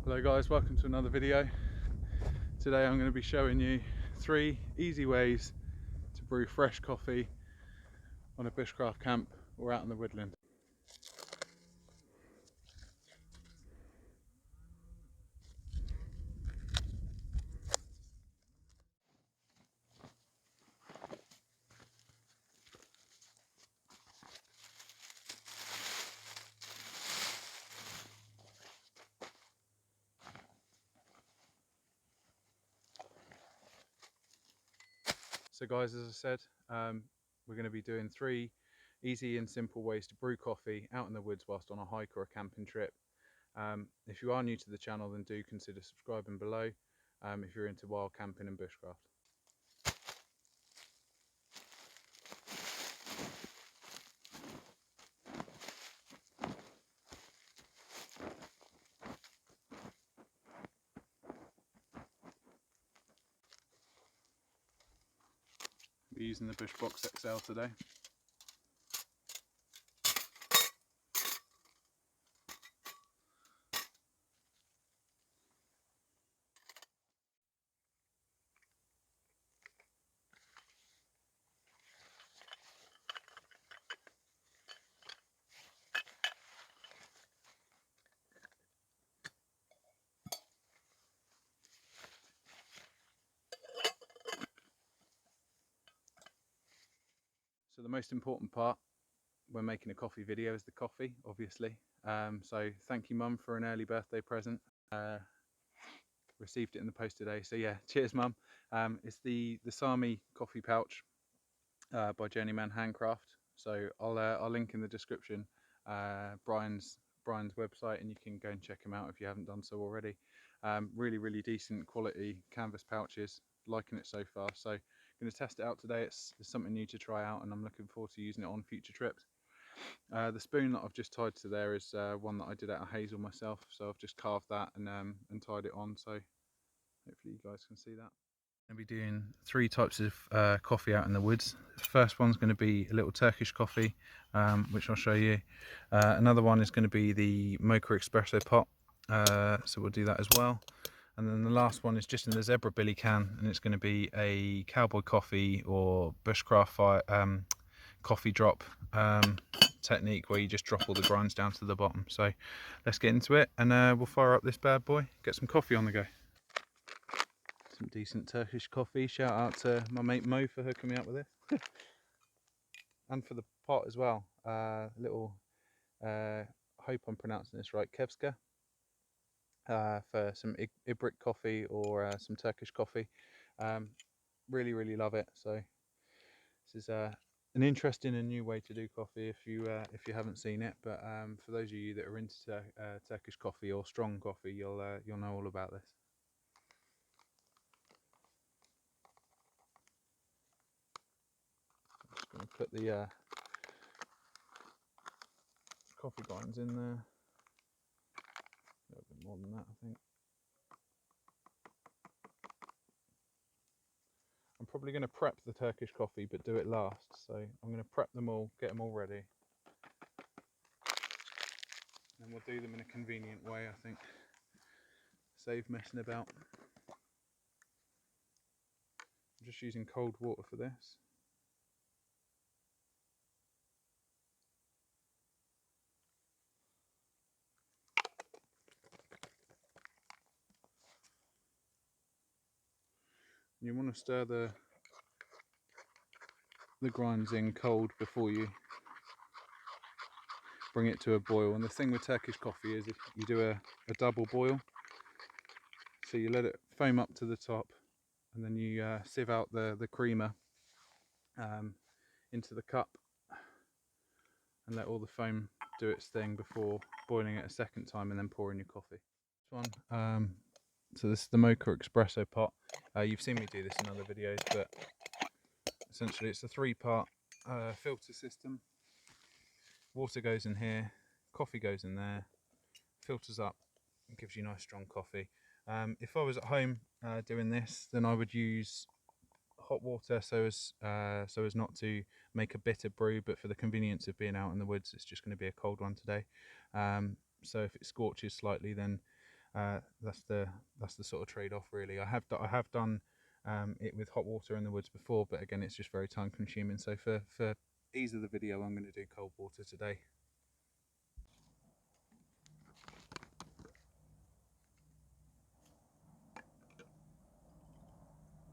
Hello guys, welcome to another video. Today I'm going to be showing you 3 easy ways to brew fresh coffee on a bushcraft camp or out in the woodland. So guys, as I said, we're going to be doing 3 easy and simple ways to brew coffee out in the woods whilst on a hike or a camping trip. If you are new to the channel, then do consider subscribing below if you're into wild camping and bushcraft. We're using the Bushbox XL today. So the most important part when making a coffee video is the coffee, obviously. So thank you Mum for an early birthday present. Received it in the post today, so yeah, cheers Mum. It's the Sami coffee pouch by Journeyman Handcraft. So I'll link in the description Brian's website, and you can go and check him out if you haven't done so already. Really decent quality canvas pouches, liking it so far. So I'm going to test it out today. It's something new to try out, and I'm looking forward to using it on future trips. The spoon that I've just tied to there is one that I did out of hazel myself, so I've just carved that and tied it on, so hopefully you guys can see that. I'm going to be doing 3 types of coffee out in the woods. The first one's going to be a little Turkish coffee, which I'll show you. Another one is going to be the Moka Espresso Pot, so we'll do that as well. And then the last one is just in the Zebra Billy can, and it's going to be a Cowboy coffee or Bushcraft coffee drop technique, where you just drop all the grinds down to the bottom. So let's get into it, and we'll fire up this bad boy, get some coffee on the go. Some decent Turkish coffee. Shout out to my mate Mo for hooking me up with this. And for the pot as well. Little, hope I'm pronouncing this right, Kevska. For some Ibrik coffee or some Turkish coffee. Really love it. So this is an interesting and new way to do coffee if you haven't seen it. But for those of you that are into Turkish coffee or strong coffee, you'll know all about this. I'm just going to put the coffee grinds in there. A little bit more than that, I think. I'm probably going to prep the Turkish coffee, but do it last. So I'm going to prep them all, get them all ready. And we'll do them in a convenient way, I think. Save messing about. I'm just using cold water for this. You want to stir the grinds in cold before you bring it to a boil. And the thing with Turkish coffee is if you do a double boil, so you let it foam up to the top, and then you sieve out the creamer into the cup and let all the foam do its thing before boiling it a second time and then pouring your coffee. This one, so this is the Moka Espresso Pot. You've seen me do this in other videos, but essentially it's a 3-part filter system. Water goes in here, coffee goes in there, filters up and gives you nice strong coffee. If I was at home doing this, then I would use hot water so as not to make a bitter brew, but for the convenience of being out in the woods, it's just going to be a cold one today. So if it scorches slightly, then That's the sort of trade-off really. I have done it with hot water in the woods before, but again, it's just very time consuming. So for ease of the video, I'm going to do cold water today.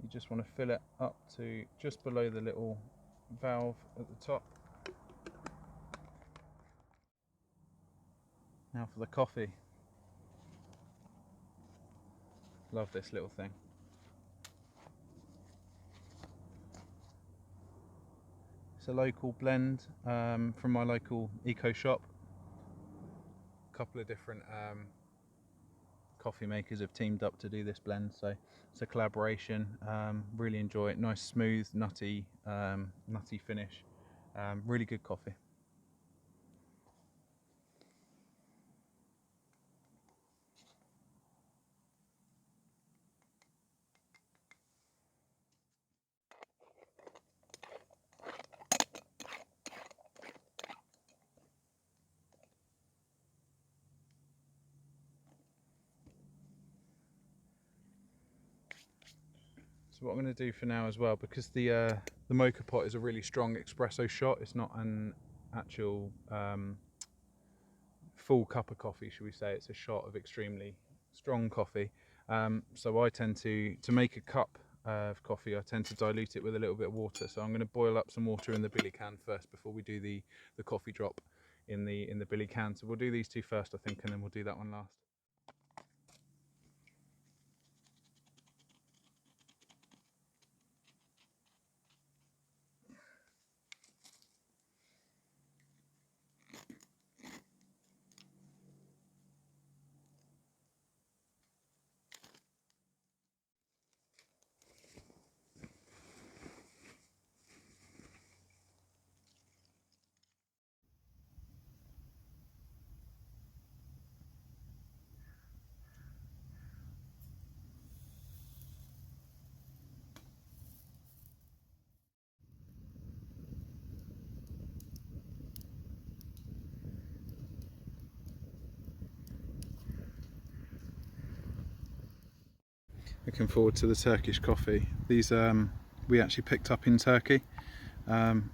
You just want to fill it up to just below the little valve at the top. Now for the coffee. Love this little thing. It's a local blend from my local eco shop. A couple of different coffee makers have teamed up to do this blend, so it's a collaboration. Really enjoy it. Nice, smooth, nutty finish. Really good coffee. So what I'm going to do for now as well, because the Moka Pot is a really strong espresso shot, it's not an actual full cup of coffee, should we say. It's a shot of extremely strong coffee. So I tend to make a cup of coffee, I tend to dilute it with a little bit of water. So I'm going to boil up some water in the billy can first before we do the coffee drop in the billy can. So we'll do these two first, I think, and then we'll do that one last. Looking forward to the Turkish coffee. These we actually picked up in Turkey. On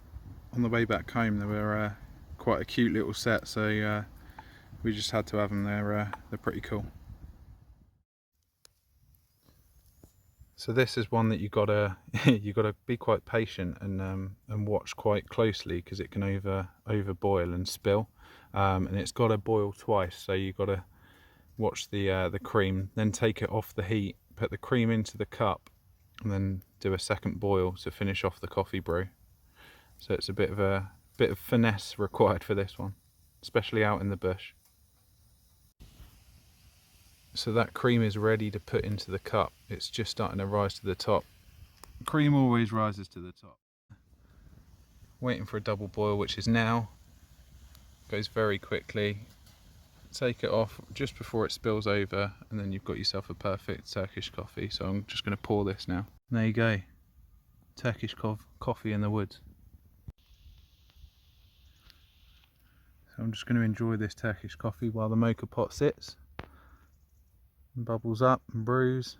the way back home, they were quite a cute little set, so we just had to have them. They're pretty cool. So this is one that you gotta you gotta be quite patient and watch quite closely, because it can over boil and spill, and it's got to boil twice. So you got to watch the cream, then take it off the heat, put the cream into the cup, and then do a second boil to finish off the coffee brew. So it's a bit of finesse required for this one, especially out in the bush. So that cream is ready to put into the cup. It's just starting to rise to the top. Cream always rises to the top. Waiting for a double boil, which is now. Goes very quickly. Take it off just before it spills over, and then you've got yourself a perfect Turkish coffee. So I'm just going to pour this now. There you go. Turkish coffee in the woods. So I'm just going to enjoy this Turkish coffee while the Moka Pot sits and bubbles up and brews,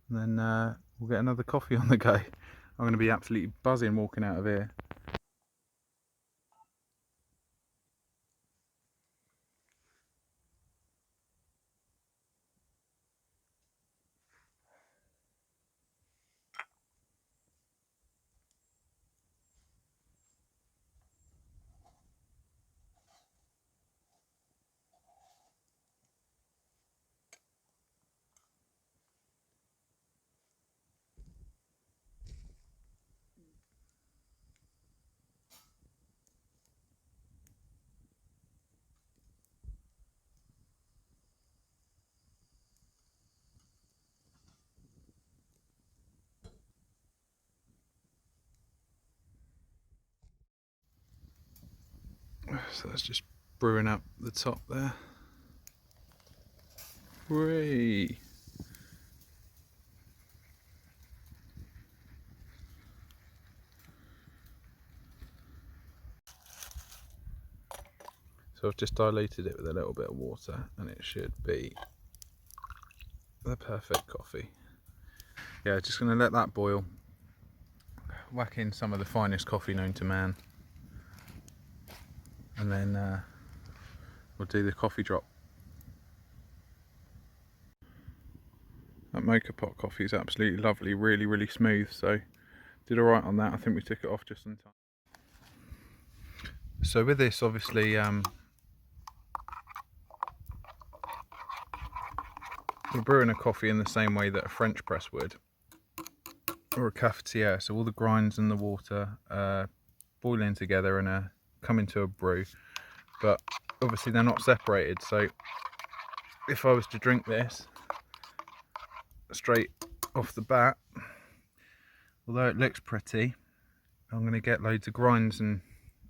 and then we'll get another coffee on the go. I'm going to be absolutely buzzing walking out of here. So that's just brewing up the top there. Whee! So I've just diluted it with a little bit of water, and it should be the perfect coffee. Yeah, just going to let that boil. Whack in some of the finest coffee known to man. And then we'll do the coffee drop. That Moka Pot coffee is absolutely lovely, really, really smooth. So did alright on that. I think we took it off just in time. So with this, obviously, we're brewing a coffee in the same way that a French press would, or a cafetiere. So all the grinds and the water boil in together and come into a brew, but obviously they're not separated. So if I was to drink this straight off the bat, although it looks pretty, I'm going to get loads of grinds and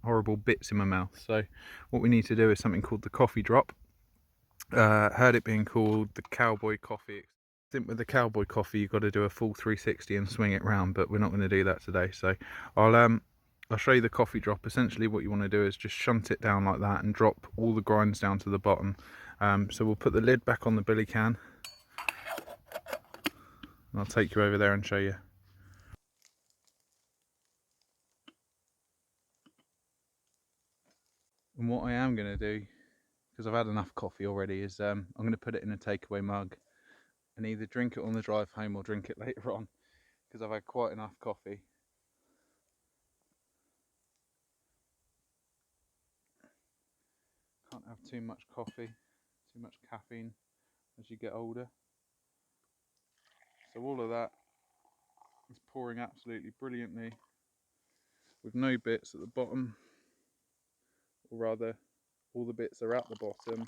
horrible bits in my mouth. So what we need to do is something called the coffee drop. Heard it being called the Cowboy coffee. I think with the Cowboy coffee you've got to do a full 360 and swing it round, but we're not going to do that today. So I'll show you the coffee drop. Essentially what you want to do is just shunt it down like that and drop all the grinds down to the bottom. So we'll put the lid back on the billy can and I'll take you over there and show you. And what I am going to do, because I've had enough coffee already, is I'm going to put it in a takeaway mug and either drink it on the drive home or drink it later on, because I've had quite enough coffee. Can't have too much coffee, too much caffeine as you get older. So all of that is pouring absolutely brilliantly with no bits at the bottom, or rather all the bits are at the bottom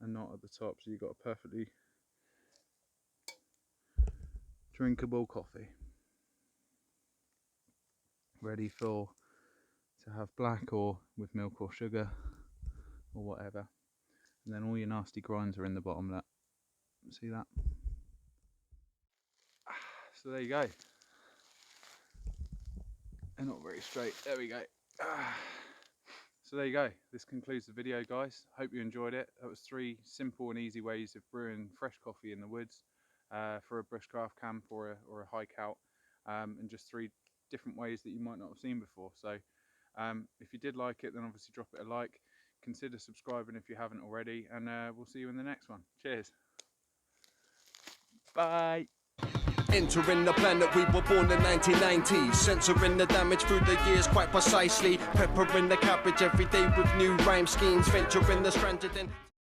and not at the top, so you've got a perfectly drinkable coffee ready to have black or with milk or sugar or whatever. And then all your nasty grinds are in the bottom. That, see that? So there you go. They're not very straight. There we go. So there you go. This concludes the video, guys. Hope you enjoyed it. That was 3 simple and easy ways of brewing fresh coffee in the woods for a bushcraft camp or a hike out, and just 3 different ways that you might not have seen before. So if you did like it, then obviously drop it a like. Consider subscribing if you haven't already, and we'll see you in the next one. Cheers. Bye. Entering the planet, we were born in 1990. Censoring the damage through the years quite precisely. Peppering the cabbage every day with new rhyme schemes. Venturing the stranded in